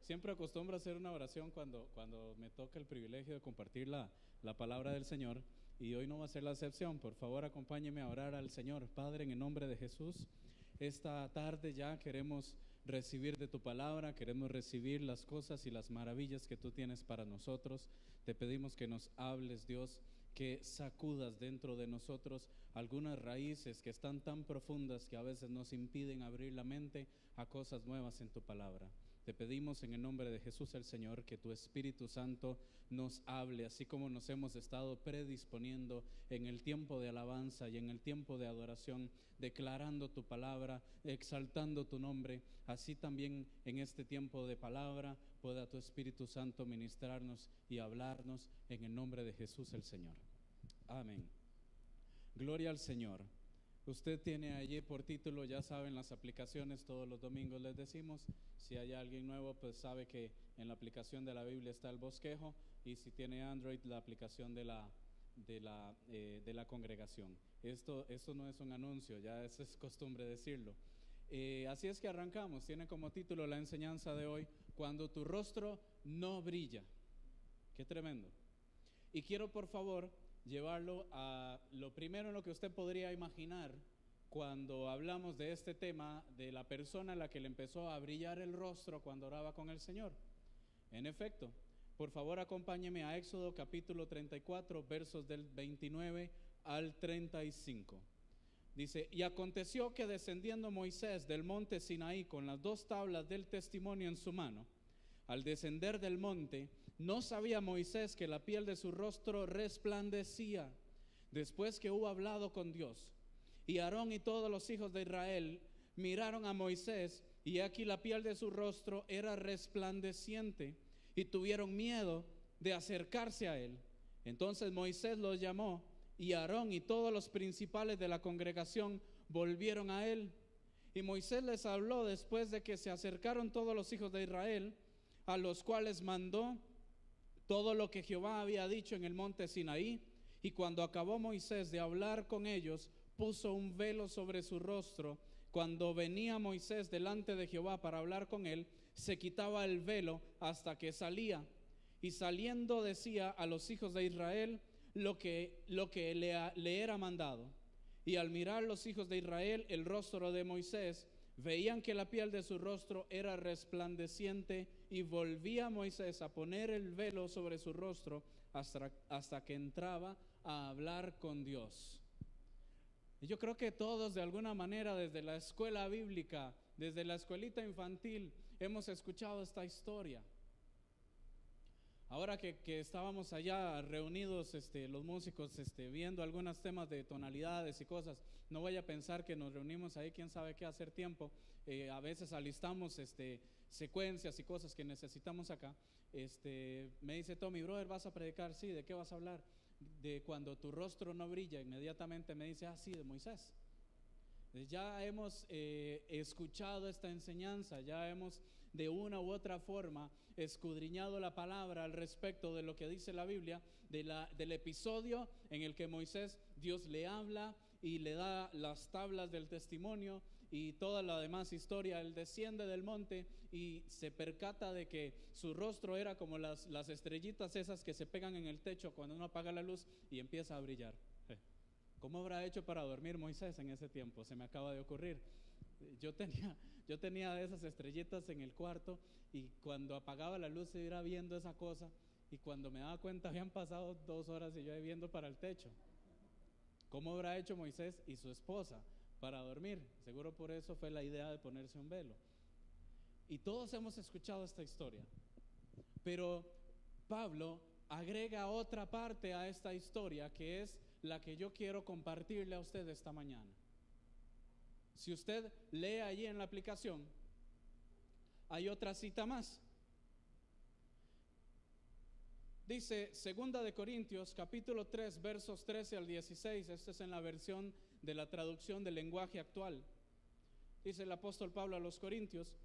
siempre acostumbro a hacer una oración cuando me toca el privilegio de compartir la palabra del Señor, y hoy no va a ser la excepción. Por favor, acompáñeme a orar al Señor. Padre, en el nombre de Jesús, esta tarde ya queremos recibir de tu palabra, queremos recibir las cosas y las maravillas que tú tienes para nosotros. Te pedimos que nos hables, Dios, que sacudas dentro de nosotros algunas raíces que están tan profundas que a veces nos impiden abrir la mente a cosas nuevas en tu palabra. Te pedimos en el nombre de Jesús el Señor que tu Espíritu Santo nos hable, así como nos hemos estado predisponiendo en el tiempo de alabanza y en el tiempo de adoración, declarando tu palabra, exaltando tu nombre. Así también en este tiempo de palabra pueda tu Espíritu Santo ministrarnos y hablarnos en el nombre de Jesús el Señor. Amén. Gloria al Señor. Usted tiene allí por título, ya saben, las aplicaciones, todos los domingos les decimos. Si hay alguien nuevo, pues sabe que en la aplicación de la Biblia está el bosquejo, y si tiene Android, la aplicación de la congregación. Esto no es un anuncio, ya es costumbre decirlo. Así es que arrancamos. Tiene como título la enseñanza de hoy: cuando tu rostro no brilla. Qué tremendo. Y quiero, por favor, llevarlo a lo primero en lo que usted podría imaginar cuando hablamos de este tema, de la persona a la que le empezó a brillar el rostro cuando oraba con el Señor. En efecto, por favor, acompáñeme a Éxodo capítulo 34, versos del 29 al 35. Dice: y aconteció que descendiendo Moisés del monte Sinaí con las 2 tablas del testimonio en su mano, al descender del monte, no sabía Moisés que la piel de su rostro resplandecía después que hubo hablado con Dios. Y Aarón y todos los hijos de Israel miraron a Moisés, y aquí la piel de su rostro era resplandeciente, y tuvieron miedo de acercarse a él. Entonces Moisés los llamó, y Aarón y todos los principales de la congregación volvieron a él. Y Moisés les habló después de que se acercaron todos los hijos de Israel, a los cuales mandó todo lo que Jehová había dicho en el monte Sinaí. Y cuando acabó Moisés de hablar con ellos, puso un velo sobre su rostro. Cuando venía Moisés delante de Jehová para hablar con él, se quitaba el velo hasta que salía. Y saliendo decía a los hijos de Israel lo que le era mandado. Y al mirar los hijos de Israel el rostro de Moisés, veían que la piel de su rostro era resplandeciente, y volvía Moisés a poner el velo sobre su rostro hasta que entraba a hablar con Dios. Y yo creo que todos, de alguna manera, desde la escuela bíblica, desde la escuelita infantil, hemos escuchado esta historia. Ahora que estábamos allá reunidos, los músicos, viendo algunos temas de tonalidades y cosas, no vaya a pensar que nos reunimos ahí quién sabe qué hacer tiempo. A veces alistamos secuencias y cosas que necesitamos acá. Me dice Tommy: brother, ¿vas a predicar? Sí. ¿De qué vas a hablar? De cuando tu rostro no brilla. Inmediatamente me dice: sí, de Moisés. Ya hemos escuchado esta enseñanza, ya hemos de una u otra forma escudriñado la palabra al respecto de lo que dice la Biblia, del episodio en el que Moisés, Dios le habla y le da las tablas del testimonio y toda la demás historia. Él desciende del monte y se percata de que su rostro era como las estrellitas esas que se pegan en el techo cuando uno apaga la luz y empieza a brillar. ¿Cómo habrá hecho para dormir Moisés en ese tiempo? Se me acaba de ocurrir. Yo tenía de esas estrellitas en el cuarto, y cuando apagaba la luz se iba viendo esa cosa, y cuando me daba cuenta habían pasado 2 horas y yo viendo para el techo. ¿Cómo habrá hecho Moisés y su esposa para dormir? Seguro por eso fue la idea de ponerse un velo. Y todos hemos escuchado esta historia, pero Pablo agrega otra parte a esta historia, que es la que yo quiero compartirle a usted esta mañana. Si usted lee allí en la aplicación, hay otra cita más. Dice 2 de Corintios capítulo 3, versos 13 al 16. Esta es en la versión de la traducción del lenguaje actual. Dice el apóstol Pablo a los Corintios: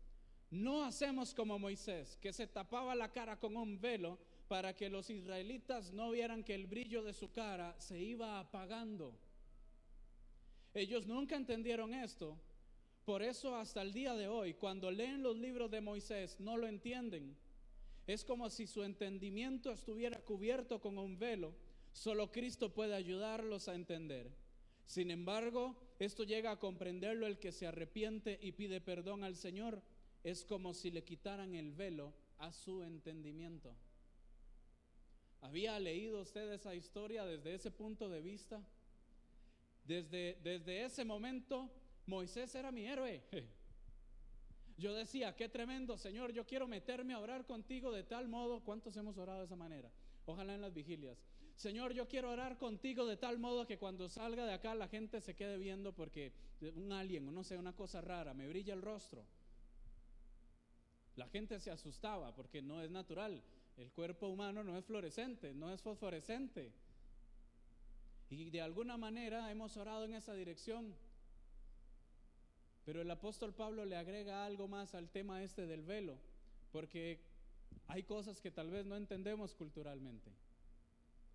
no hacemos como Moisés, que se tapaba la cara con un velo para que los israelitas no vieran que el brillo de su cara se iba apagando. Ellos nunca entendieron esto, Por eso hasta el día de hoy, cuando leen los libros de Moisés, no lo entienden. Es como si su entendimiento estuviera cubierto con un velo. Solo Cristo puede ayudarlos a entender. Sin embargo, esto llega a comprenderlo el que se arrepiente y pide perdón al Señor. Es como si le quitaran el velo a su entendimiento. ¿Había leído usted esa historia desde ese punto de vista? Desde ese momento, Moisés era mi héroe. Yo decía, qué tremendo, Señor, yo quiero meterme a orar contigo de tal modo. ¿Cuántos hemos orado de esa manera? Ojalá en las vigilias. Señor, yo quiero orar contigo de tal modo que cuando salga de acá la gente se quede viendo porque un alien o no sé, una cosa rara, me brilla el rostro. La gente se asustaba porque no es natural. El cuerpo humano no es fluorescente, no es fosforescente. Y de alguna manera hemos orado en esa dirección. Pero el apóstol Pablo le agrega algo más al tema este del velo, porque hay cosas que tal vez no entendemos culturalmente.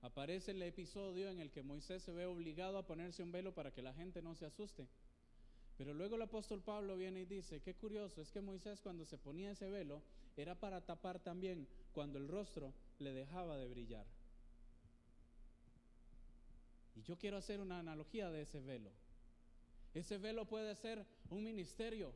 Aparece el episodio en el que Moisés se ve obligado a ponerse un velo para que la gente no se asuste. Pero luego el apóstol Pablo viene y dice, qué curioso, es que Moisés cuando se ponía ese velo era para tapar también cuando el rostro le dejaba de brillar. Y yo quiero hacer una analogía de ese velo. Ese velo puede ser un ministerio.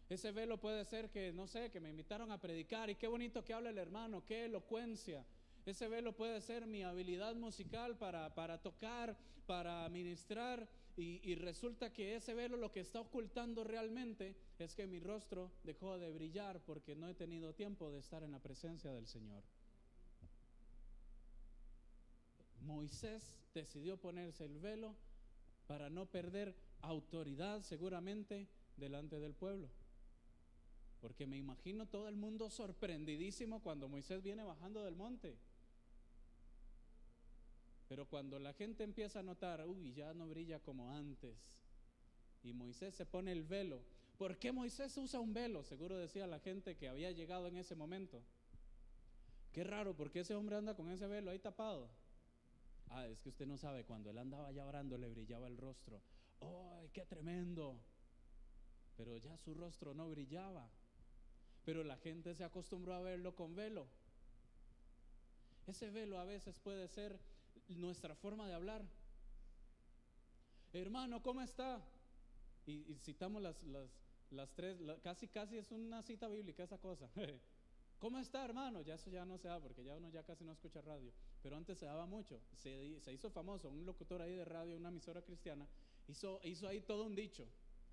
Ese velo puede ser que, no sé, que me invitaron a predicar y qué bonito que habla el hermano, qué elocuencia. Ese velo puede ser mi habilidad musical para tocar, para ministrar y resulta que ese velo lo que está ocultando realmente es que mi rostro dejó de brillar porque no he tenido tiempo de estar en la presencia del Señor. Moisés decidió ponerse el velo para no perder autoridad seguramente delante del pueblo. Porque me imagino todo el mundo sorprendidísimo cuando Moisés viene bajando del monte. Pero cuando la gente empieza a notar, uy, ya no brilla como antes, y Moisés se pone el velo. ¿Por qué Moisés usa un velo? Seguro decía la gente que había llegado en ese momento. Qué raro, ¿por qué ese hombre anda con ese velo ahí tapado? Ah, es que usted no sabe, cuando él andaba ya orando le brillaba el rostro. ¡Ay, qué tremendo! Pero ya su rostro no brillaba. Pero la gente se acostumbró a verlo con velo. Ese velo a veces puede ser nuestra forma de hablar. Hermano, ¿cómo está? Y citamos las tres, casi es una cita bíblica esa cosa. ¿Cómo está, hermano? Ya eso ya no se da porque ya uno ya casi no escucha radio. Pero antes se daba mucho. Se hizo famoso, un locutor ahí de radio, una emisora cristiana, hizo ahí todo un dicho.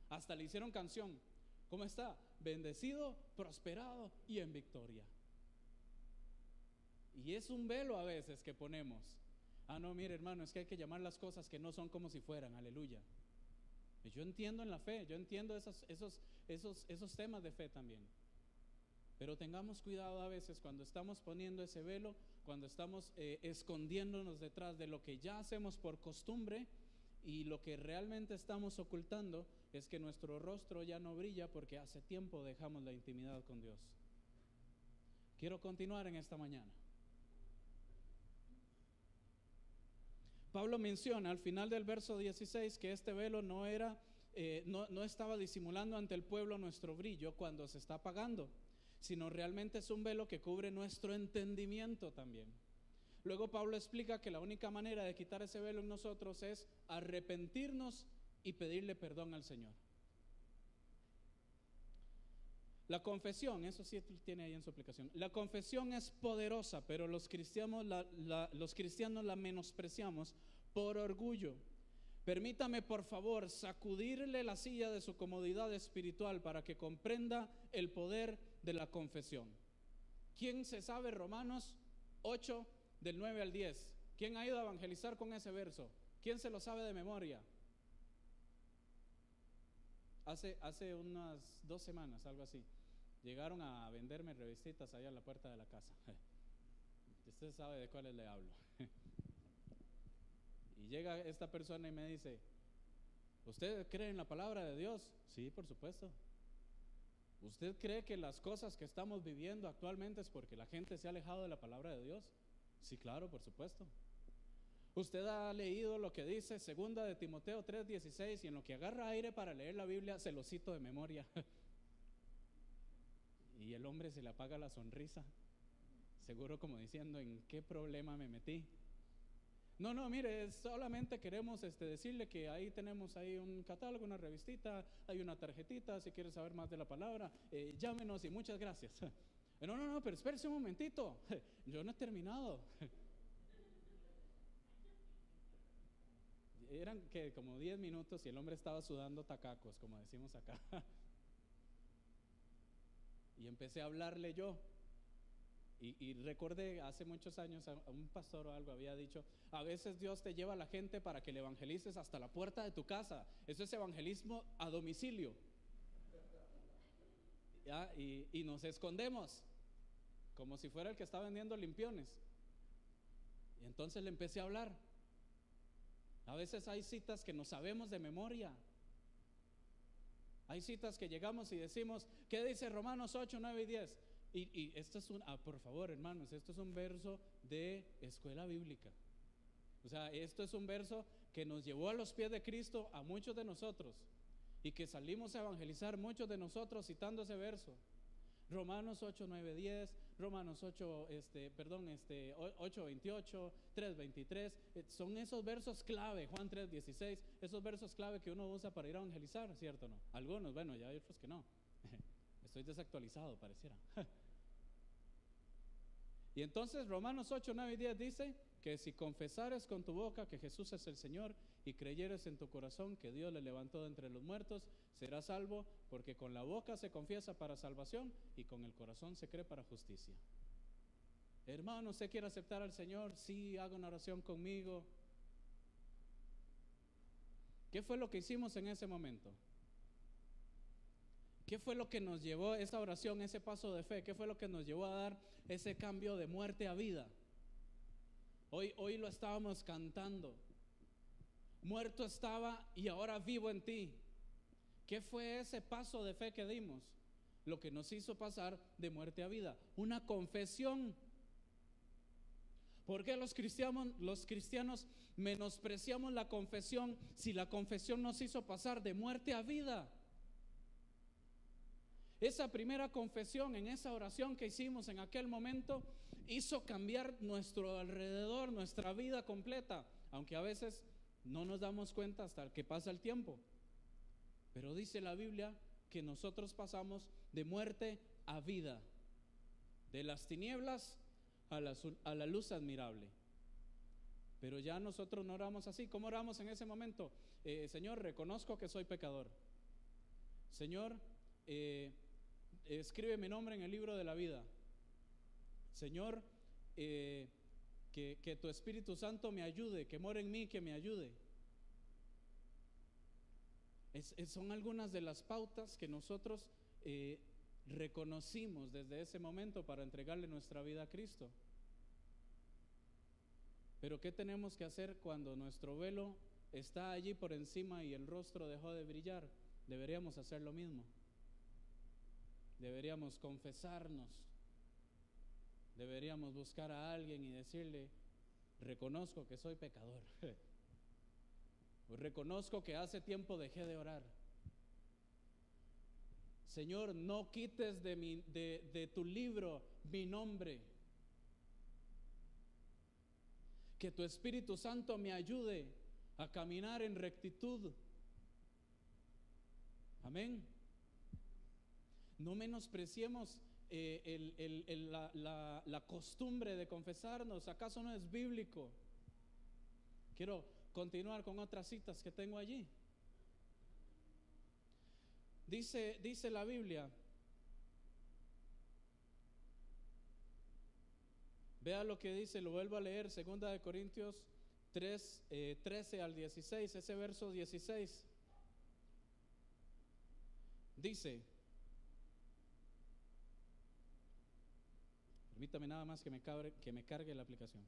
Hasta le hicieron canción. ¿Cómo está? Bendecido, prosperado y en victoria. Y es un velo a veces que ponemos. Ah, no, mire hermano, es que hay que llamar las cosas que no son como si fueran, aleluya. Y yo entiendo en la fe, yo entiendo esos temas de fe también. Pero tengamos cuidado a veces cuando estamos poniendo ese velo, cuando estamos escondiéndonos detrás de lo que ya hacemos por costumbre y lo que realmente estamos ocultando es que nuestro rostro ya no brilla porque hace tiempo dejamos la intimidad con Dios. Quiero continuar en esta mañana. Pablo menciona al final del verso 16 que este velo no estaba disimulando ante el pueblo nuestro brillo cuando se está apagando, sino realmente es un velo que cubre nuestro entendimiento también. Luego Pablo explica que la única manera de quitar ese velo en nosotros es arrepentirnos y pedirle perdón al Señor. La confesión, eso sí tiene ahí en su aplicación. La confesión es poderosa, pero los cristianos la menospreciamos por orgullo. Permítame, por favor, sacudirle la silla de su comodidad espiritual para que comprenda el poder de la confesión. ¿Quién se sabe Romanos 8, del 9 al 10? ¿Quién ha ido a evangelizar con ese verso? ¿Quién se lo sabe de memoria? Hace unas 2 semanas, algo así, llegaron a venderme revistitas allá a la puerta de la casa. Usted sabe de cuáles le hablo. Y llega esta persona y me dice, ¿usted cree en la palabra de Dios? Sí, por supuesto. ¿Usted cree que las cosas que estamos viviendo actualmente es porque la gente se ha alejado de la palabra de Dios? Sí, claro, por supuesto. Usted ha leído lo que dice segunda de Timoteo 3:16 y en lo que agarra aire para leer la Biblia se lo cito de memoria. Y el hombre se le apaga la sonrisa, seguro como diciendo, ¿en qué problema me metí? No, mire, solamente queremos decirle que ahí tenemos ahí un catálogo, una revistita, hay una tarjetita, si quiere saber más de la palabra, llámenos y muchas gracias. No, pero espérese un momentito, yo no he terminado. Eran que como 10 minutos y el hombre estaba sudando tacacos, como decimos acá. Y empecé a hablarle yo. Y recordé hace muchos años a un pastor o algo había dicho, a veces Dios te lleva a la gente para que le evangelices hasta la puerta de tu casa. Eso es evangelismo a domicilio. ¿Ya? Y nos escondemos como si fuera el que está vendiendo limpiones. Y entonces le empecé a hablar. A veces hay citas que no sabemos de memoria. Hay citas que llegamos y decimos, ¿qué dice Romanos 8, 9 y 10? Y esto es por favor, hermanos, esto es un verso de escuela bíblica. O sea, esto es un verso que nos llevó a los pies de Cristo a muchos de nosotros y que salimos a evangelizar muchos de nosotros citando ese verso. Romanos 8, 9, 10, Romanos 8, 8, 28, 3, 23, son esos versos clave, Juan 3, 16, esos versos clave que uno usa para ir a evangelizar, ¿cierto o no? Algunos, bueno, ya hay otros que no. Estoy desactualizado, pareciera. Y entonces Romanos 8, 9 y 10 dice que si confesares con tu boca que Jesús es el Señor y creyeres en tu corazón que Dios le levantó de entre los muertos, serás salvo, porque con la boca se confiesa para salvación y con el corazón se cree para justicia. Hermano, ¿usted quiere aceptar al Señor? Sí, haga una oración conmigo. ¿Qué fue lo que hicimos en ese momento? ¿Qué fue lo que nos llevó esa oración, ese paso de fe? ¿Qué fue lo que nos llevó a dar ese cambio de muerte a vida? Hoy lo estábamos cantando. Muerto estaba y ahora vivo en ti. ¿Qué fue ese paso de fe que dimos? Lo que nos hizo pasar de muerte a vida. Una confesión. ¿Por qué los cristianos menospreciamos la confesión si la confesión nos hizo pasar de muerte a vida? Esa primera confesión en esa oración que hicimos en aquel momento hizo cambiar nuestro alrededor, nuestra vida completa, aunque a veces no nos damos cuenta hasta que pasa el tiempo. Pero dice la Biblia que nosotros pasamos de muerte a vida, de las tinieblas a la luz admirable. Pero ya nosotros no oramos así. ¿Cómo oramos en ese momento? Señor, reconozco que soy pecador. Señor, escribe mi nombre en el libro de la vida. Señor, que tu Espíritu Santo me ayude, que more en mí, que me ayude. Son algunas de las pautas que nosotros reconocimos desde ese momento para entregarle nuestra vida a Cristo. Pero ¿qué tenemos que hacer cuando nuestro velo está allí por encima y el rostro dejó de brillar? Deberíamos hacer lo mismo. Deberíamos confesarnos. Deberíamos buscar a alguien y decirle, reconozco que soy pecador. Reconozco que hace tiempo dejé de orar. Señor, no quites de tu libro mi nombre. Que tu Espíritu Santo me ayude a caminar en rectitud. Amén. No menospreciemos la costumbre de confesarnos. ¿Acaso no es bíblico? Quiero continuar con otras citas que tengo allí. Dice la Biblia, vea lo que dice, lo vuelvo a leer, 2 de Corintios 3, 13 al 16, ese verso 16. Dice, permítame nada más que me cargue la aplicación.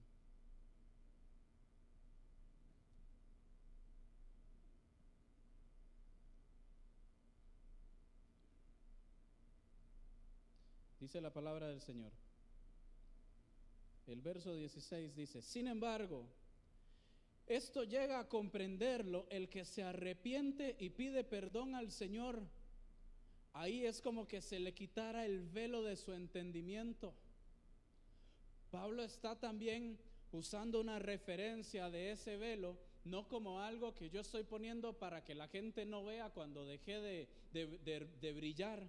Dice la palabra del Señor. El verso 16 dice, sin embargo, esto llega a comprenderlo el que se arrepiente y pide perdón al Señor, ahí es como que se le quitara el velo de su entendimiento. Pablo está también usando una referencia de ese velo, no como algo que yo estoy poniendo para que la gente no vea cuando dejé de brillar,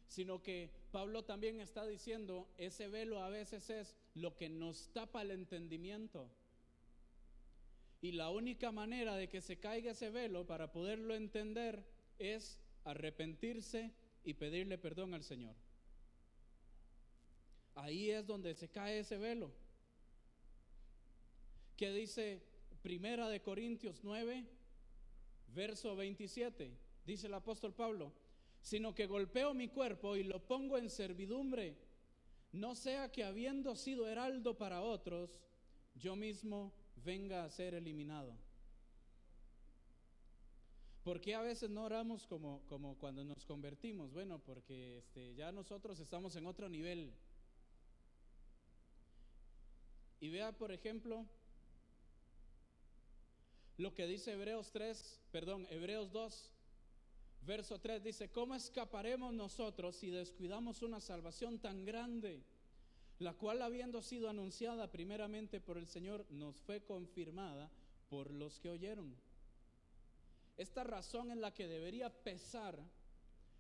sino que Pablo también está diciendo, ese velo a veces es lo que nos tapa el entendimiento. Y la única manera de que se caiga ese velo para poderlo entender es arrepentirse y pedirle perdón al Señor. Ahí es donde se cae ese velo. ¿Qué dice Primera de Corintios 9, verso 27? Dice el apóstol Pablo, sino que golpeo mi cuerpo y lo pongo en servidumbre, no sea que habiendo sido heraldo para otros, yo mismo venga a ser eliminado. ¿Por qué a veces no oramos como cuando nos convertimos? Bueno, porque ya nosotros estamos en otro nivel. Y vea, por ejemplo, lo que dice Hebreos 2, verso 3, dice, ¿cómo escaparemos nosotros si descuidamos una salvación tan grande, la cual habiendo sido anunciada primeramente por el Señor, nos fue confirmada por los que oyeron? Esta razón es la que debería pesar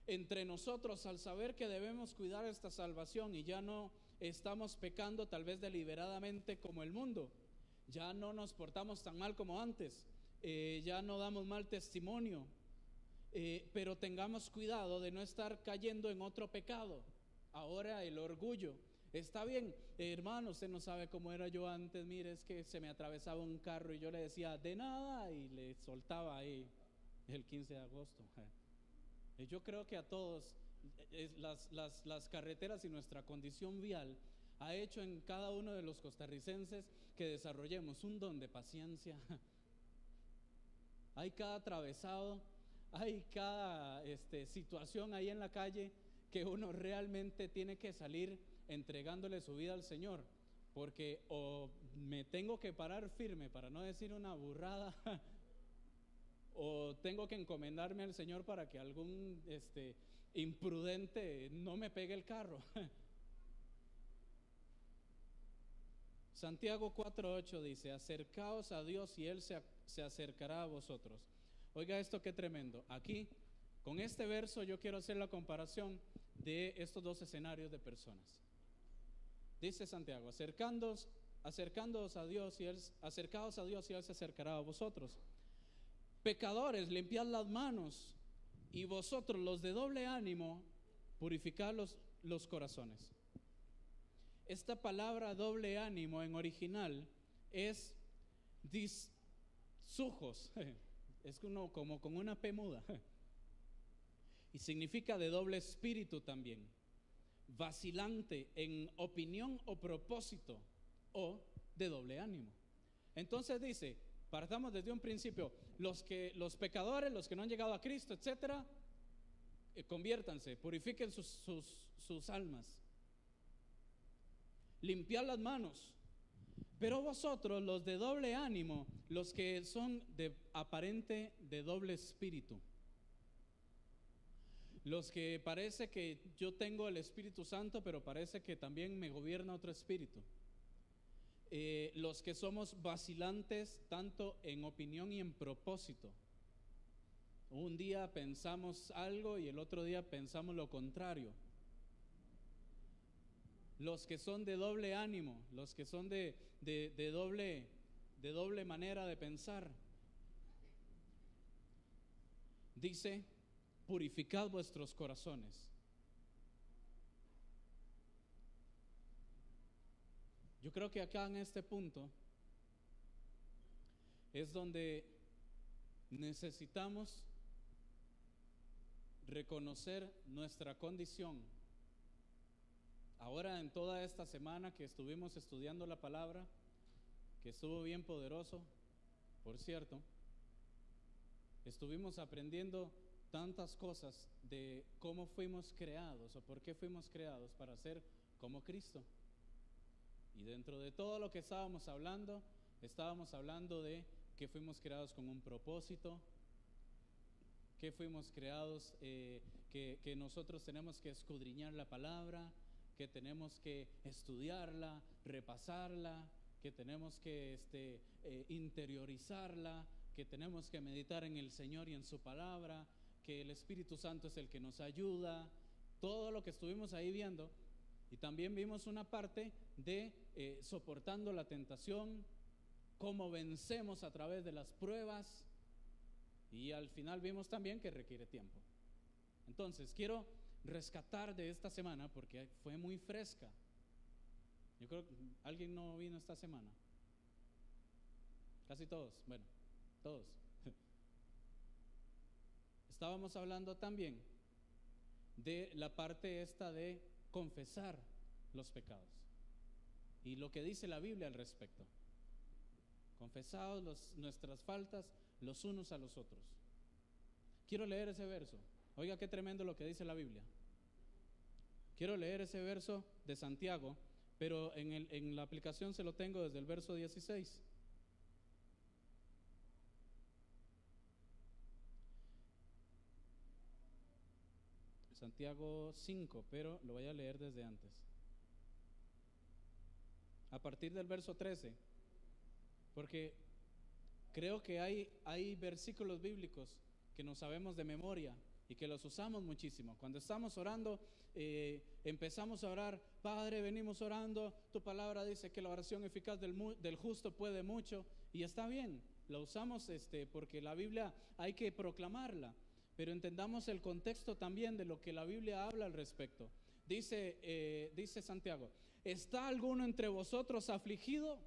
entre nosotros al saber que debemos cuidar esta salvación y ya no estamos pecando tal vez deliberadamente como el mundo, ya no nos portamos tan mal como antes, ya no damos mal testimonio, pero tengamos cuidado de no estar cayendo en otro pecado. Ahora el orgullo, está bien, hermano, usted no sabe cómo era yo antes, mire, es que se me atravesaba un carro y yo le decía de nada y le soltaba ahí el 15 de agosto. Yo creo que a todos las carreteras y nuestra condición vial ha hecho en cada uno de los costarricenses que desarrollemos un don de paciencia. Hay cada atravesado, hay cada situación ahí en la calle que uno realmente tiene que salir entregándole su vida al Señor, porque o me tengo que parar firme para no decir una burrada o tengo que encomendarme al Señor para que algún imprudente no me pegue el carro. Santiago 4:8 dice, acercaos a Dios y Él se acercará a vosotros. Oiga esto, qué tremendo. Aquí, con este verso yo quiero hacer la comparación de estos dos escenarios de personas. Dice Santiago, acercaos a Dios y Él se acercará a vosotros. Pecadores, limpiad las manos, y vosotros los de doble ánimo, purificad los corazones. Esta palabra doble ánimo en original es disujos, es como con una P muda, y significa de doble espíritu también, vacilante en opinión o propósito, o de doble ánimo. Entonces dice, partamos desde un principio, los pecadores, los que no han llegado a Cristo, etcétera, conviértanse, purifiquen sus almas, limpiad las manos. Pero vosotros, los de doble ánimo, los que son de doble espíritu, los que parece que yo tengo el Espíritu Santo, pero parece que también me gobierna otro espíritu, los que somos vacilantes tanto en opinión y en propósito. Un día pensamos algo y el otro día pensamos lo contrario. Los que son de doble ánimo, los que son de doble manera de pensar. Dice, purificad vuestros corazones. Yo creo que acá en este punto es donde necesitamos reconocer nuestra condición. Ahora, en toda esta semana que estuvimos estudiando la palabra, que estuvo bien poderoso, por cierto, estuvimos aprendiendo tantas cosas de cómo fuimos creados o por qué fuimos creados para ser como Cristo. Y dentro de todo lo que estábamos hablando de que fuimos creados con un propósito, que fuimos creados, que nosotros tenemos que escudriñar la palabra, que tenemos que estudiarla, repasarla, que tenemos que interiorizarla, que tenemos que meditar en el Señor y en su palabra, que el Espíritu Santo es el que nos ayuda, todo lo que estuvimos ahí viendo. Y también vimos una parte de soportando la tentación, cómo vencemos a través de las pruebas, y al final vimos también que requiere tiempo. Entonces quiero rescatar de esta semana, porque fue muy fresca. Yo creo que alguien no vino esta semana. Casi todos, bueno, todos. Estábamos hablando también de la parte esta de confesar los pecados y lo que dice la Biblia al respecto. Confesaos nuestras faltas los unos a los otros. Quiero leer ese verso. Oiga qué tremendo lo que dice la Biblia. Quiero leer ese verso de Santiago, pero en la aplicación se lo tengo desde el verso 16. Santiago 5, pero lo voy a leer desde antes. A partir del verso 13, porque creo que hay versículos bíblicos que nos sabemos de memoria y que los usamos muchísimo. Cuando estamos orando, empezamos a orar, Padre, venimos orando, tu palabra dice que la oración eficaz del justo puede mucho, y está bien, la usamos porque la Biblia hay que proclamarla, pero entendamos el contexto también de lo que la Biblia habla al respecto. Dice Santiago, ¿está alguno entre vosotros afligido?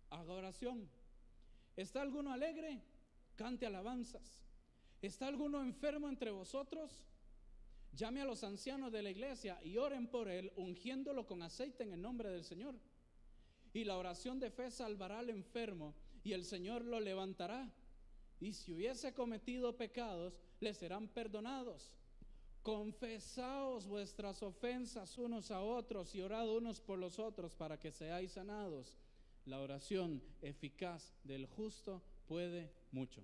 Haga oración. ¿Está alguno alegre? Cante alabanzas. ¿Está alguno enfermo entre vosotros? Llame a los ancianos de la iglesia y oren por él, ungiéndolo con aceite en el nombre del Señor. Y la oración de fe salvará al enfermo, y el Señor lo levantará. Y si hubiese cometido pecados, le serán perdonados. Confesaos vuestras ofensas unos a otros y orad unos por los otros para que seáis sanados. La oración eficaz del justo puede mucho.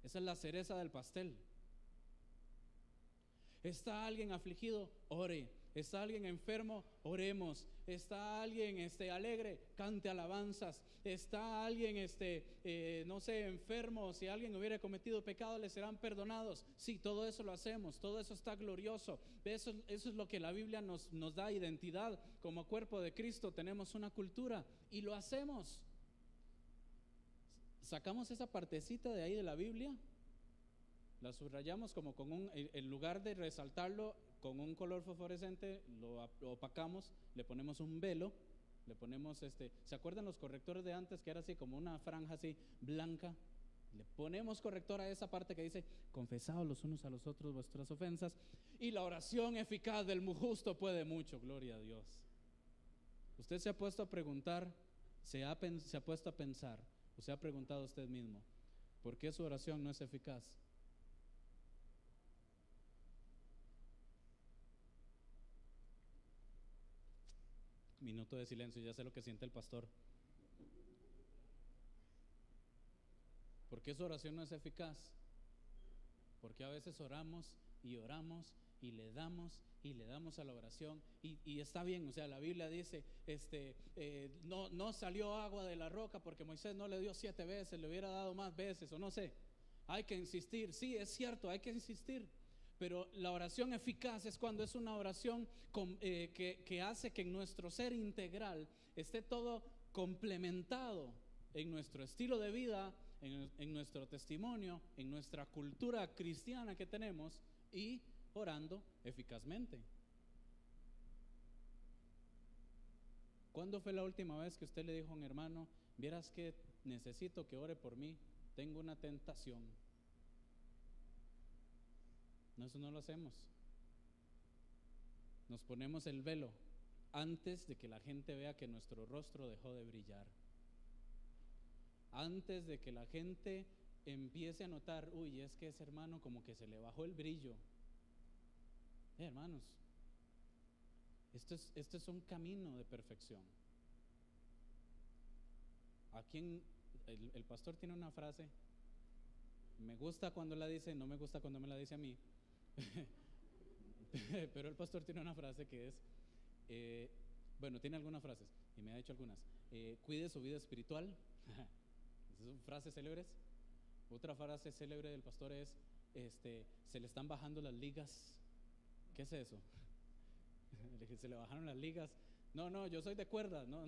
Esa es la cereza del pastel. ¿Está alguien afligido? Ore. ¿Está alguien enfermo? Oremos. ¿Está alguien alegre? Cante alabanzas. ¿Está alguien enfermo? Si alguien hubiera cometido pecado, le serán perdonados. Sí, todo eso lo hacemos, todo eso está glorioso. Eso es lo que la Biblia nos da identidad. Como cuerpo de Cristo tenemos una cultura y lo hacemos. Sacamos esa partecita de ahí de la Biblia, la subrayamos como en lugar de resaltarlo con un color fosforescente, lo opacamos, le ponemos un velo, le ponemos ¿se acuerdan los correctores de antes que era así como una franja así blanca? Le ponemos corrector a esa parte que dice, confesaos los unos a los otros vuestras ofensas, y la oración eficaz del justo puede mucho, gloria a Dios. Usted se ha puesto a preguntar, se ha puesto a pensar, o se ha preguntado a usted mismo, ¿por qué su oración no es eficaz? Minuto de silencio, ya sé lo que siente el pastor. ¿Por qué su oración no es eficaz? Porque a veces oramos y oramos y le damos a la oración y está bien, o sea, la Biblia dice no salió agua de la roca porque Moisés no le dio 7 veces, le hubiera dado más veces, o no sé. Hay que insistir, sí, es cierto, hay que insistir. Pero la oración eficaz es cuando es una oración que hace que en nuestro ser integral esté todo complementado en nuestro estilo de vida, en nuestro testimonio, en nuestra cultura cristiana que tenemos, y orando eficazmente. ¿Cuándo fue la última vez que usted le dijo a un hermano, vieras que necesito que ore por mí, tengo una tentación? No, eso no lo hacemos. Nos ponemos el velo antes de que la gente vea que nuestro rostro dejó de brillar, antes de que la gente empiece a notar, uy, es que ese hermano como que se le bajó el brillo. Hermanos, esto es un camino de perfección. el pastor tiene una frase, me gusta cuando la dice, no me gusta cuando me la dice a mí, pero el pastor tiene una frase que es, bueno, tiene algunas frases y me ha dicho algunas, cuide su vida espiritual, esas son frases célebres. Otra frase célebre del pastor es, se le están bajando las ligas. ¿Qué es eso? Se le bajaron las ligas. No, yo soy de cuerda, no.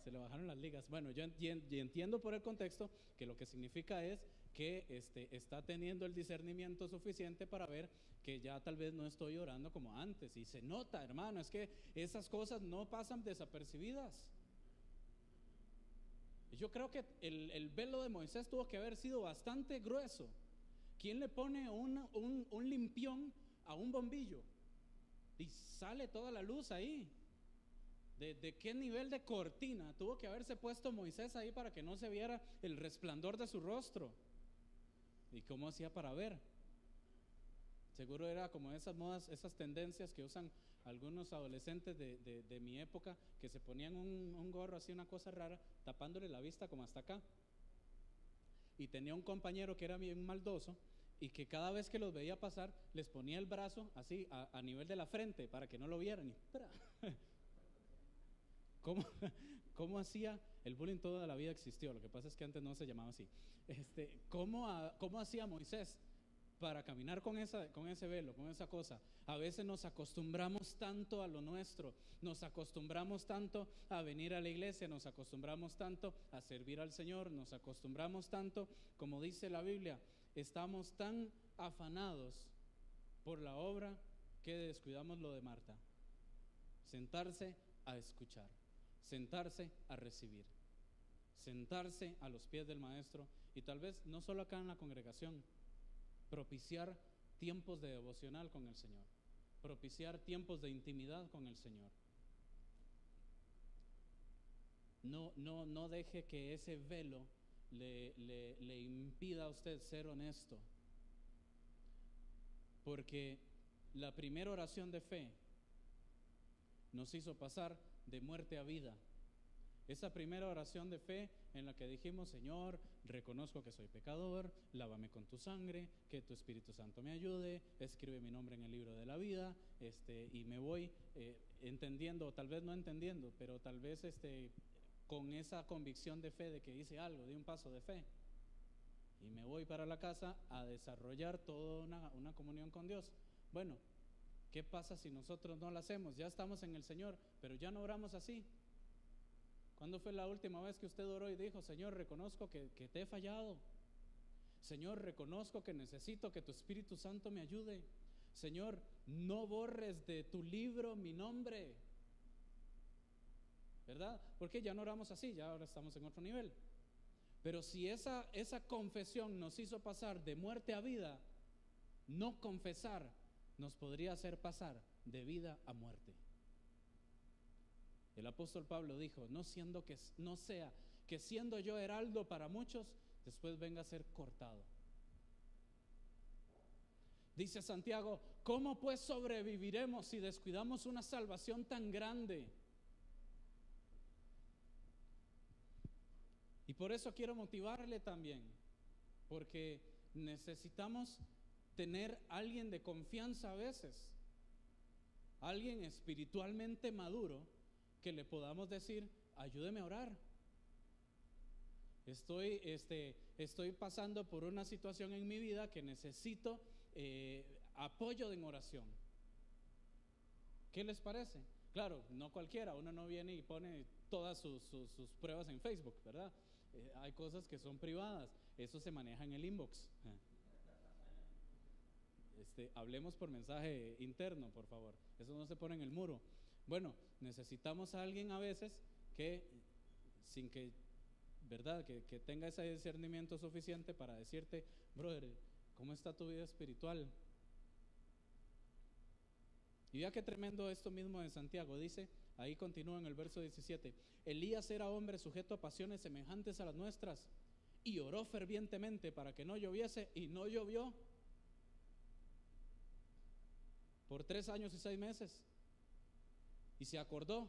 Se le bajaron las ligas. Bueno, yo entiendo por el contexto que lo que significa es que está teniendo el discernimiento suficiente para ver que ya tal vez no estoy orando como antes. Y se nota, hermano, es que esas cosas no pasan desapercibidas. Yo creo que el velo de Moisés tuvo que haber sido bastante grueso. ¿Quién le pone un limpión a un bombillo? Y sale toda la luz ahí. ¿De qué nivel de cortina tuvo que haberse puesto Moisés ahí para que no se viera el resplandor de su rostro? ¿Y cómo hacía para ver? Seguro era como esas modas, esas tendencias que usan algunos adolescentes de mi época, que se ponían un gorro así, una cosa rara, tapándole la vista como hasta acá. Y tenía un compañero que era bien maldoso y que cada vez que los veía pasar les ponía el brazo así a nivel de la frente para que no lo vieran. Y ¿cómo hacía? El bullying toda la vida existió, lo que pasa es que antes no se llamaba así. ¿Cómo hacía Moisés para caminar con ese velo, con esa cosa? A veces nos acostumbramos tanto a lo nuestro, nos acostumbramos tanto a venir a la iglesia, nos acostumbramos tanto a servir al Señor, nos acostumbramos tanto, como dice la Biblia, estamos tan afanados por la obra que descuidamos lo de Marta: sentarse a escuchar, sentarse a recibir, sentarse a los pies del maestro. Y tal vez no solo acá en la congregación, propiciar tiempos de devocional con el Señor, propiciar tiempos de intimidad con el Señor. No deje que ese velo le impida a usted ser honesto, porque la primera oración de fe nos hizo pasar de muerte a vida. Esa primera oración de fe en la que dijimos: Señor, reconozco que soy pecador, lávame con tu sangre, que tu Espíritu Santo me ayude, escribe mi nombre en el libro de la vida, y me voy entendiendo, o tal vez no entendiendo, pero tal vez con esa convicción de fe de que hice algo, di un paso de fe, y me voy para la casa a desarrollar toda una comunión con Dios. Bueno, ¿qué pasa si nosotros no la hacemos? Ya estamos en el Señor, pero ya no oramos así. ¿Cuándo fue la última vez que usted oró y dijo: Señor, reconozco que te he fallado? Señor, reconozco que necesito que tu Espíritu Santo me ayude. Señor, no borres de tu libro mi nombre. ¿Verdad? Porque ya no oramos así, ya ahora estamos en otro nivel. Pero si esa confesión nos hizo pasar de muerte a vida, no confesar nos podría hacer pasar de vida a muerte. El apóstol Pablo dijo: no sea que siendo yo heraldo para muchos, después venga a ser cortado. Dice Santiago: ¿cómo pues sobreviviremos si descuidamos una salvación tan grande? Y por eso quiero motivarle también, porque necesitamos tener alguien de confianza a veces, alguien espiritualmente maduro, que le podamos decir: ayúdeme a orar. Estoy pasando por una situación en mi vida que necesito apoyo en oración. ¿Qué les parece? Claro, no cualquiera, uno no viene y pone todas sus pruebas en Facebook, ¿verdad? Hay cosas que son privadas, eso se maneja en el inbox. Hablemos por mensaje interno, por favor, eso no se pone en el muro. Bueno, necesitamos a alguien a veces que, sin que, ¿verdad?, que tenga ese discernimiento suficiente para decirte: brother, ¿cómo está tu vida espiritual? Y vea qué tremendo esto mismo de Santiago. Dice, ahí continúa en el verso 17: Elías era hombre sujeto a pasiones semejantes a las nuestras, y oró fervientemente para que no lloviese, y no llovió por 3 años y 6 meses. Y se acordó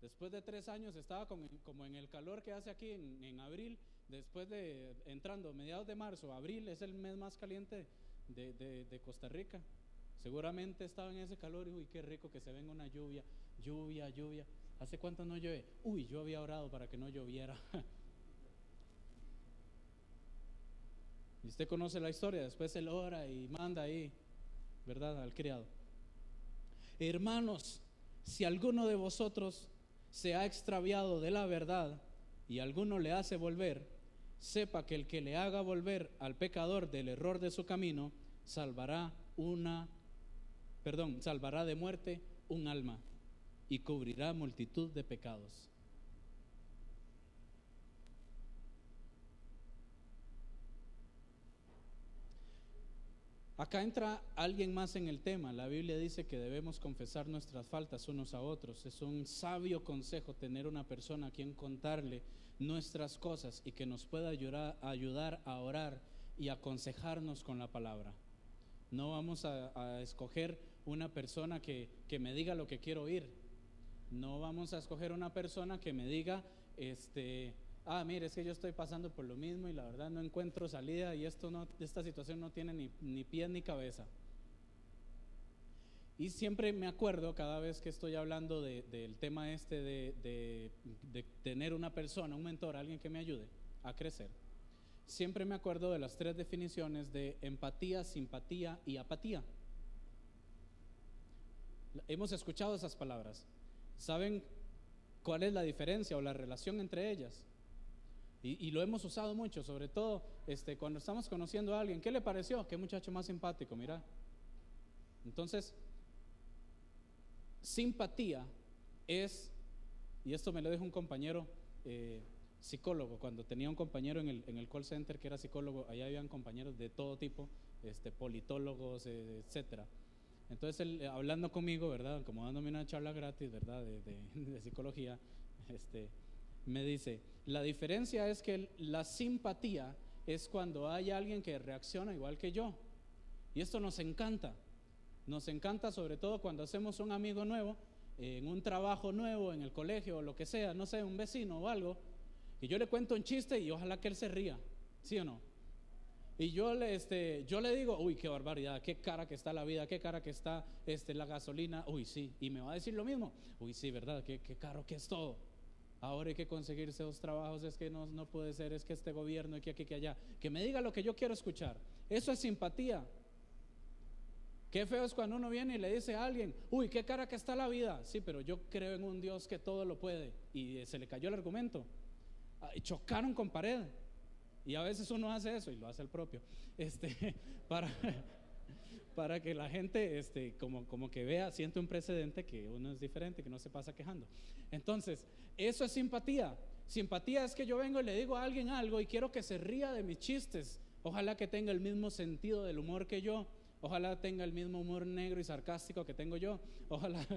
Después de 3 años estaba como en el calor que hace aquí en abril, después de entrando mediados de marzo, abril es el mes más caliente de Costa Rica. Seguramente estaba en ese calor y uy, qué rico que se venga una lluvia, lluvia, lluvia. ¿Hace cuánto no llueve? Uy, yo había orado para que no lloviera. Y usted conoce la historia, después él ora y manda ahí, ¿verdad?, al criado. Hermanos, si alguno de vosotros se ha extraviado de la verdad y alguno le hace volver, sepa que el que le haga volver al pecador del error de su camino, salvará de muerte un alma y cubrirá multitud de pecados. Acá entra alguien más en el tema. La Biblia dice que debemos confesar nuestras faltas unos a otros. Es un sabio consejo tener una persona a quien contarle nuestras cosas y que nos pueda ayudar a orar y aconsejarnos con la palabra. No vamos a escoger una persona que me diga lo que quiero oír. No vamos a escoger una persona que me diga, mire, es que yo estoy pasando por lo mismo y la verdad no encuentro salida y esta situación no tiene ni pies ni cabeza. Y siempre me acuerdo, cada vez que estoy hablando del tema de tener una persona, un mentor, alguien que me ayude a crecer, siempre me acuerdo de las 3 definiciones de empatía, simpatía y apatía. Hemos escuchado esas palabras. ¿Saben cuál es la diferencia o la relación entre ellas? Y lo hemos usado mucho, sobre todo cuando estamos conociendo a alguien. ¿Qué le pareció? Qué muchacho más simpático, mira. Entonces, simpatía es, y esto me lo dijo un compañero psicólogo, cuando tenía un compañero en el call center que era psicólogo, allá habían compañeros de todo tipo, politólogos, etcétera. Entonces él, hablando conmigo, ¿verdad?, como dándome una charla gratis, ¿verdad?, de psicología, me dice, la diferencia es que la simpatía es cuando hay alguien que reacciona igual que yo. Y esto nos encanta sobre todo cuando hacemos un amigo nuevo, en un trabajo nuevo, en el colegio o lo que sea, no sé, un vecino o algo, y yo le cuento un chiste y ojalá que él se ría, ¿sí o no? Y yo le digo, uy, qué barbaridad, qué cara que está la vida, qué cara que está la gasolina, uy, sí, y me va a decir lo mismo, uy, sí, ¿verdad? Qué caro que es todo. Ahora hay que conseguirse 2 trabajos, es que no puede ser, es que este gobierno, y que aquí, que allá. Que me diga lo que yo quiero escuchar. Eso es simpatía. Qué feo es cuando uno viene y le dice a alguien, uy, qué cara que está la vida. Sí, pero yo creo en un Dios que todo lo puede. Y se le cayó el argumento. Chocaron con pared. Y a veces uno hace eso, y lo hace el propio, para que la gente como que vea, siente un precedente que uno es diferente, que no se pasa quejando. Entonces, eso es simpatía. Simpatía es que yo vengo y le digo a alguien algo y quiero que se ría de mis chistes. Ojalá que tenga el mismo sentido del humor que yo. Ojalá tenga el mismo humor negro y sarcástico que tengo yo. Ojalá,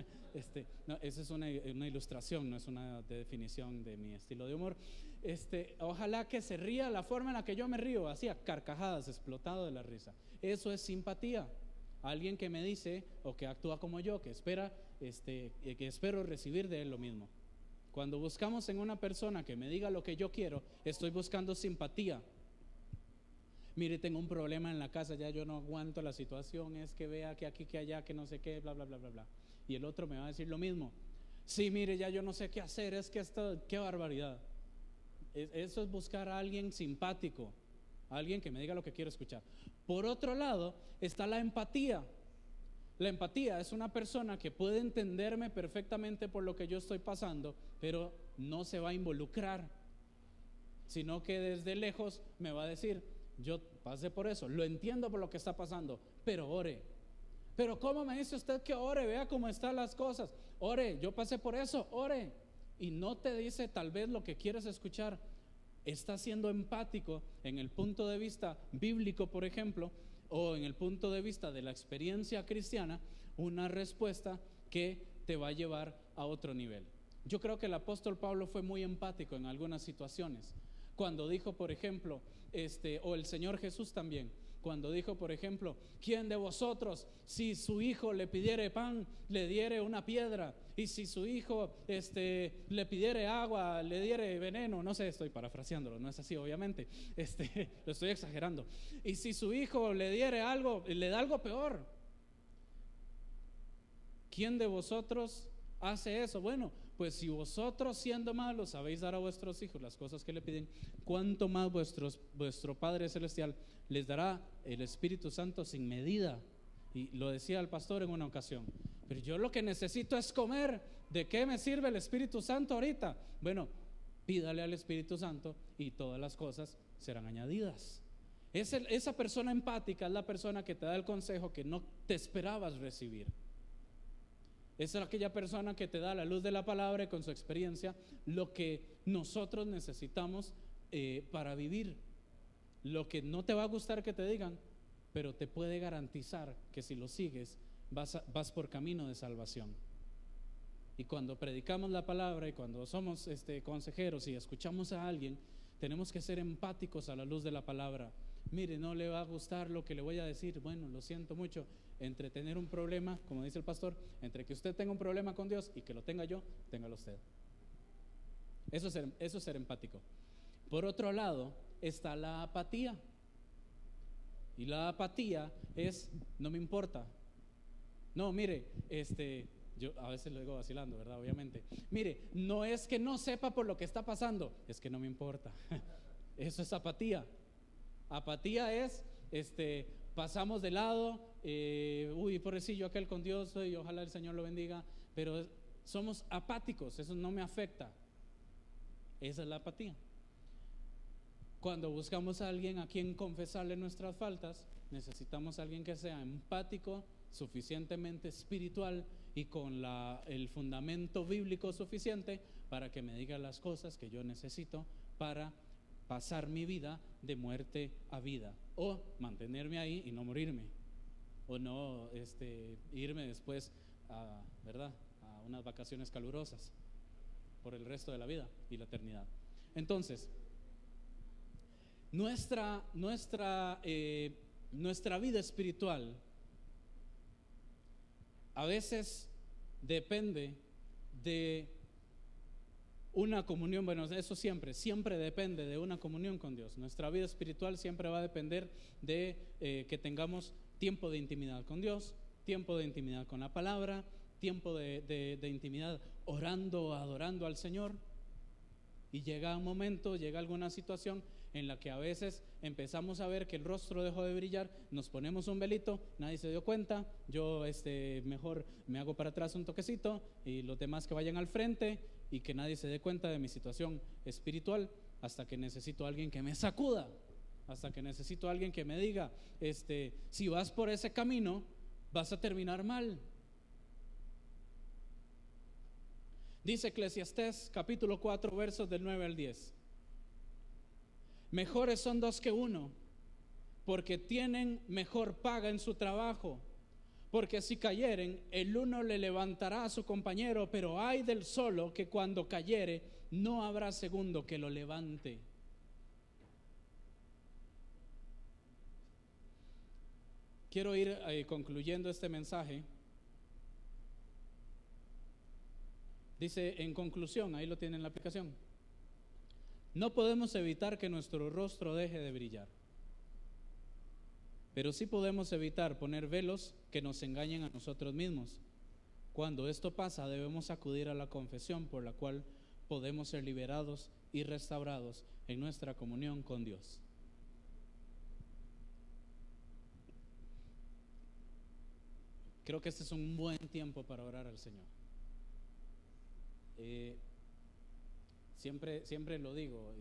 no, esa es una ilustración, no es una definición de mi estilo de humor. Ojalá que se ría la forma en la que yo me río, así a carcajadas, explotado de la risa. Eso es simpatía. Alguien que me dice o que actúa como yo, que espero recibir de él lo mismo. Cuando buscamos en una persona que me diga lo que yo quiero, estoy buscando simpatía. Mire, tengo un problema en la casa, ya yo no aguanto la situación, es que vea que aquí, que allá, que no sé qué, bla, bla, bla, bla, bla. Y el otro me va a decir lo mismo. Sí, mire, ya yo no sé qué hacer, es que esto, qué barbaridad. Eso es buscar a alguien simpático, a alguien que me diga lo que quiero escuchar. Por otro lado, está la empatía. La empatía es una persona que puede entenderme perfectamente por lo que yo estoy pasando, pero no se va a involucrar, sino que desde lejos me va a decir, yo pasé por eso, lo entiendo por lo que está pasando, pero ore. Pero ¿cómo me dice usted que ore? Vea cómo están las cosas. Ore, yo pasé por eso, ore. Y no te dice tal vez lo que quieres escuchar. Está siendo empático en el punto de vista bíblico, por ejemplo, o en el punto de vista de la experiencia cristiana, una respuesta que te va a llevar a otro nivel. Yo creo que el apóstol Pablo fue muy empático en algunas situaciones. Cuando dijo, por ejemplo, o el Señor Jesús también, cuando dijo, por ejemplo, ¿quién de vosotros, si su hijo le pidiere pan, le diere una piedra? Y si su hijo le pidiere agua, le diere veneno. No sé, estoy parafraseándolo, no es así obviamente, lo estoy exagerando. Y si su hijo le diere algo, le da algo peor, ¿quién de vosotros hace eso? Bueno, pues si vosotros siendo malos sabéis dar a vuestros hijos las cosas que le piden, ¿cuánto más vuestro Padre Celestial les dará el Espíritu Santo sin medida? Y lo decía el pastor en una ocasión, pero yo lo que necesito es comer. ¿De qué me sirve el Espíritu Santo ahorita? Bueno, pídale al Espíritu Santo y todas las cosas serán añadidas. Esa persona empática es la persona que te da el consejo que no te esperabas recibir. Es aquella persona que te da a la luz de la palabra y con su experiencia lo que nosotros necesitamos para vivir. Lo que no te va a gustar que te digan, pero te puede garantizar que si lo sigues vas por camino de salvación. Y cuando predicamos la palabra y cuando somos consejeros y escuchamos a alguien, tenemos que ser empáticos a la luz de la palabra. Mire, no le va a gustar lo que le voy a decir. Bueno, lo siento mucho. Entre tener un problema, como dice el pastor, entre que usted tenga un problema con Dios y que lo tenga yo, téngalo usted. Eso es ser empático. Por otro lado está la apatía. Y la apatía es, no me importa. No, mire, yo a veces lo digo vacilando, ¿verdad? Obviamente. Mire, no es que no sepa por lo que está pasando, es que no me importa. Eso es apatía. Apatía es, pasamos de lado, pobrecillo aquel con Dios, y ojalá el Señor lo bendiga, pero somos apáticos, eso no me afecta. Esa es la apatía. Cuando buscamos a alguien a quien confesarle nuestras faltas, necesitamos a alguien que sea empático, suficientemente espiritual y con el fundamento bíblico suficiente para que me diga las cosas que yo necesito para pasar mi vida de muerte a vida, o mantenerme ahí y no morirme, o no irme después ¿verdad?, a unas vacaciones calurosas por el resto de la vida y la eternidad. Entonces, nuestra vida espiritual a veces depende de una comunión. Bueno, eso siempre depende de una comunión con Dios. Nuestra vida espiritual siempre va a depender de que tengamos tiempo de intimidad con Dios, tiempo de intimidad con la palabra, tiempo de intimidad orando, adorando al Señor. Y llega un momento, llega alguna situación en la que a veces empezamos a ver que el rostro dejó de brillar, nos ponemos un velito, nadie se dio cuenta, yo mejor me hago para atrás un toquecito y los demás que vayan al frente y que nadie se dé cuenta de mi situación espiritual, hasta que necesito a alguien que me sacuda, hasta que necesito a alguien que me diga, si vas por ese camino vas a terminar mal. Dice Eclesiastés capítulo 4 versos del 9 al 10: mejores son dos que uno, porque tienen mejor paga en su trabajo. Porque si cayeren, el uno le levantará a su compañero, pero ay del solo que cuando cayere no habrá segundo que lo levante. Quiero ir concluyendo este mensaje. Dice en conclusión, ahí lo tienen en la aplicación: no podemos evitar que nuestro rostro deje de brillar, pero sí podemos evitar poner velos que nos engañen a nosotros mismos. Cuando esto pasa, debemos acudir a la confesión, por la cual podemos ser liberados y restaurados en nuestra comunión con Dios. Creo que este es un buen tiempo para orar al Señor. Siempre lo digo,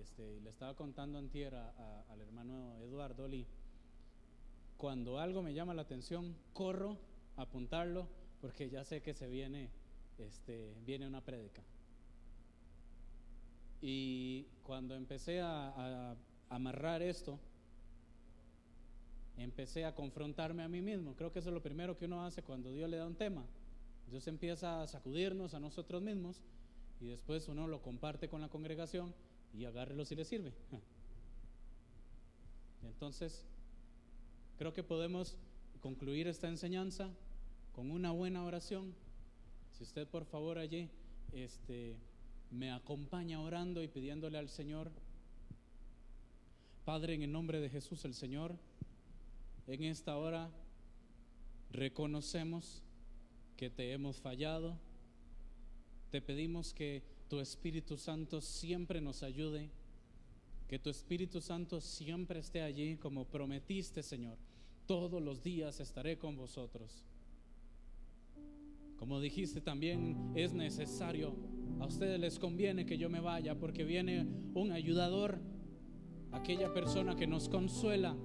le estaba contando antier al hermano Eduardo Lee, cuando algo me llama la atención, corro a apuntarlo, porque ya sé que se viene una prédica. Y cuando empecé a amarrar esto, empecé a confrontarme a mí mismo. Creo que eso es lo primero que uno hace cuando Dios le da un tema. Dios empieza a sacudirnos a nosotros mismos y después uno lo comparte con la congregación y agárrelo si le sirve. Entonces, Creo que podemos concluir esta enseñanza con una buena oración. Si usted por favor allí me acompaña orando y pidiéndole al Señor. Padre, en el nombre de Jesús el Señor, en esta hora reconocemos que te hemos fallado. Te pedimos que tu Espíritu Santo siempre nos ayude, que tu Espíritu Santo siempre esté allí como prometiste, Señor. Todos los días estaré con vosotros. Como dijiste también, es necesario, a ustedes les conviene que yo me vaya porque viene un ayudador, aquella persona que nos consuela.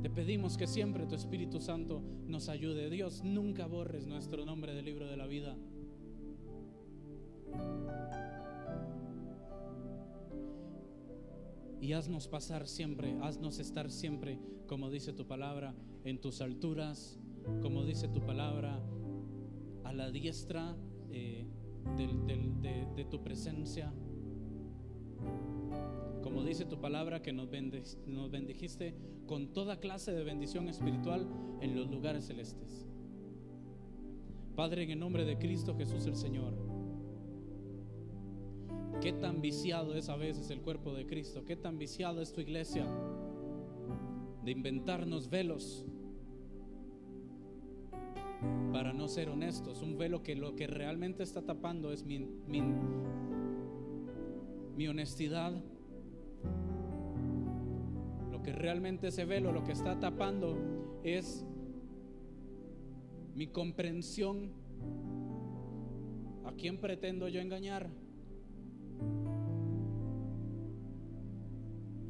Te pedimos que siempre tu Espíritu Santo nos ayude. Dios, nunca borres nuestro nombre del libro de la vida. Y haznos pasar siempre, haznos estar siempre, como dice tu palabra, en tus alturas, como dice tu palabra, a la diestra de tu presencia. Como dice tu palabra, que nos bendijiste con toda clase de bendición espiritual en los lugares celestes. Padre, en el nombre de Cristo Jesús el Señor, qué tan viciado es a veces el cuerpo de Cristo, qué tan viciado es tu iglesia de inventarnos velos para no ser honestos. Un velo que lo que realmente está tapando es mi honestidad. Lo que realmente ese velo lo que está tapando es mi comprensión. ¿A quién pretendo yo engañar?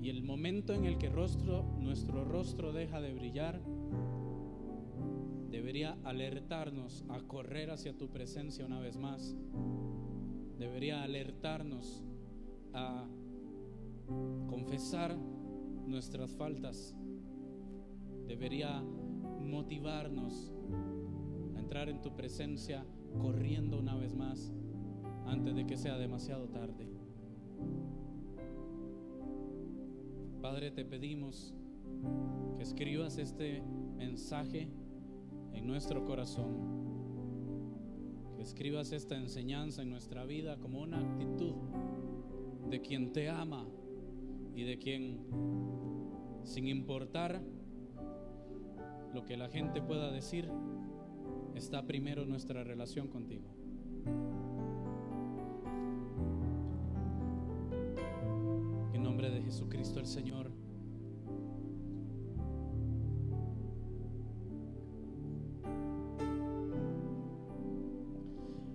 Y el momento en el que nuestro rostro deja de brillar, debería alertarnos a correr hacia tu presencia una vez más. Debería alertarnos a confesar nuestras faltas. Debería motivarnos a entrar en tu presencia corriendo una vez más antes de que sea demasiado tarde. Padre, te pedimos que escribas este mensaje en nuestro corazón, que escribas esta enseñanza en nuestra vida como una actitud de quien te ama y de quien, sin importar lo que la gente pueda decir, está primero nuestra relación contigo. En nombre de Jesucristo el Señor.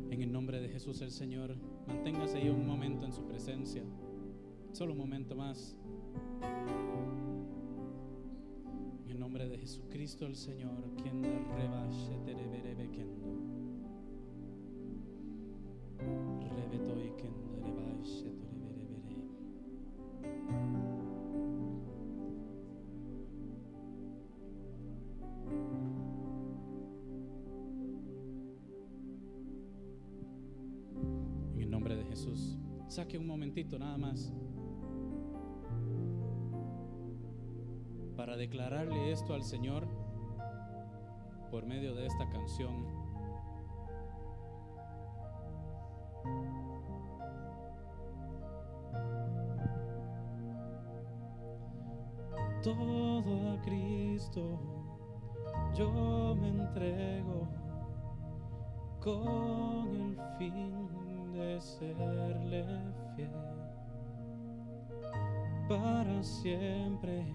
En el nombre de Jesús el Señor, manténgase ahí un momento en su presencia, solo un momento más. En el nombre de Jesucristo el Señor, quien rebashe terebere kendo, rebetoy kendo rebashe terebere. En el nombre de Jesús, saque un momentito nada más para declararle esto al Señor por medio de esta canción. Todo a Cristo yo me entrego con el fin de serle fiel para siempre.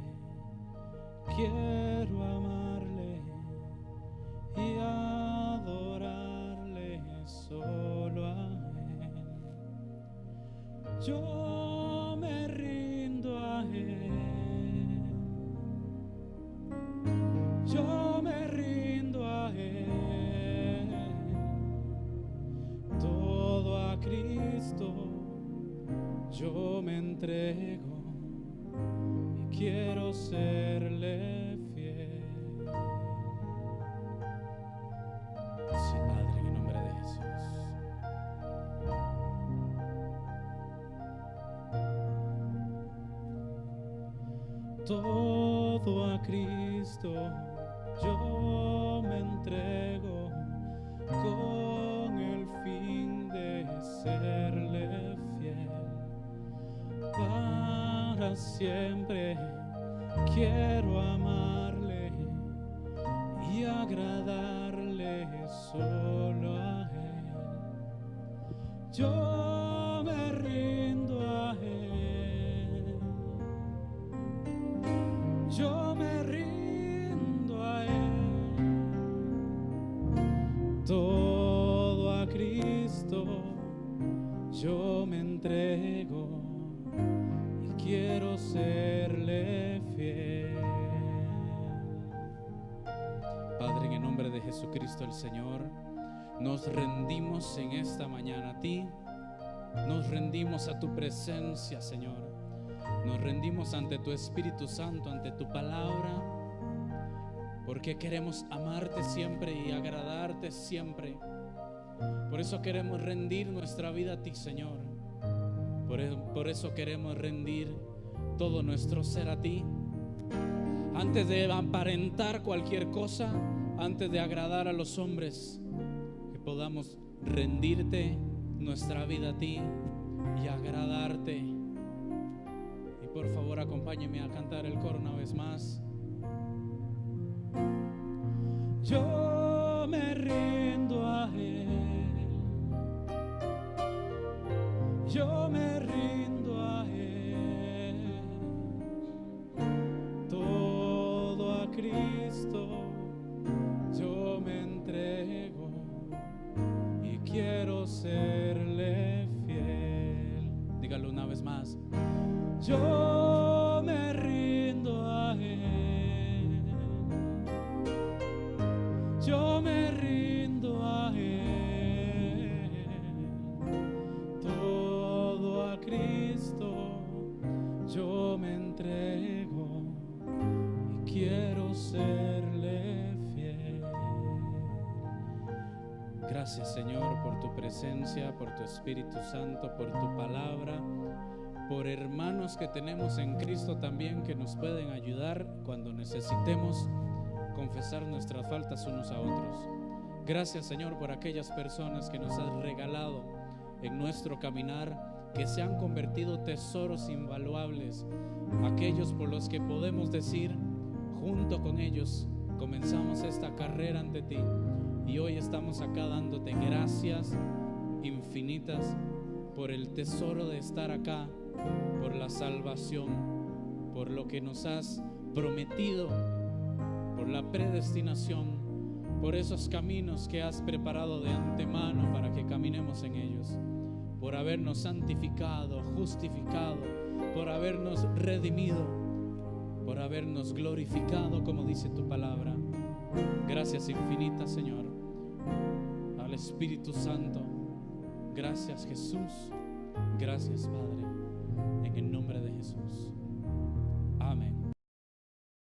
Quiero amarle y adorarle solo a Él. Yo me rindo a Él. Yo me rindo a Él. Todo a Cristo yo me entrego. Quiero serle fiel. Sí, Padre, en el nombre de Jesús. Todo a Cristo yo me entrego con el fin de serle fiel. Para siempre quiero amarle y agradarle solo a Él. Yo me rindo a Él. Yo me rindo a Él. Todo a Cristo yo me entrego y quiero serle fiel. Padre, en el nombre de Jesucristo el Señor, nos rendimos en esta mañana a ti. Nos rendimos a tu presencia, Señor. Nos rendimos ante tu Espíritu Santo, ante tu palabra, porque queremos amarte siempre y agradarte siempre. Por eso queremos rendir nuestra vida a ti, Señor. Por eso queremos rendir todo nuestro ser a ti. Antes de aparentar cualquier cosa, antes de agradar a los hombres, que podamos rendirte nuestra vida a ti y agradarte. Y por favor, acompáñeme a cantar el coro una vez más. Yo me rindo a Él. Yo me rindo a Él. Todo a Cristo yo me entrego y quiero serle fiel. Dígalo una vez más. Yo me rindo a Él. Yo me rindo a Él. Todo a Cristo yo me entrego y quiero serle fiel. Gracias, Señor, por tu presencia, por tu Espíritu Santo, por tu palabra, por hermanos que tenemos en Cristo también que nos pueden ayudar cuando necesitemos confesar nuestras faltas unos a otros. Gracias, Señor, por aquellas personas que nos has regalado en nuestro caminar, que se han convertido tesoros invaluables, aquellos por los que podemos decir, junto con ellos comenzamos esta carrera ante ti, y hoy estamos acá dándote gracias infinitas por el tesoro de estar acá, por la salvación, por lo que nos has prometido, por la predestinación, por esos caminos que has preparado de antemano para que caminemos en ellos, por habernos santificado, justificado, por habernos redimido, por habernos glorificado, como dice tu palabra. Gracias infinitas, Señor. Al Espíritu Santo, gracias, Jesús. Gracias, Padre, en el nombre de Jesús. Amén.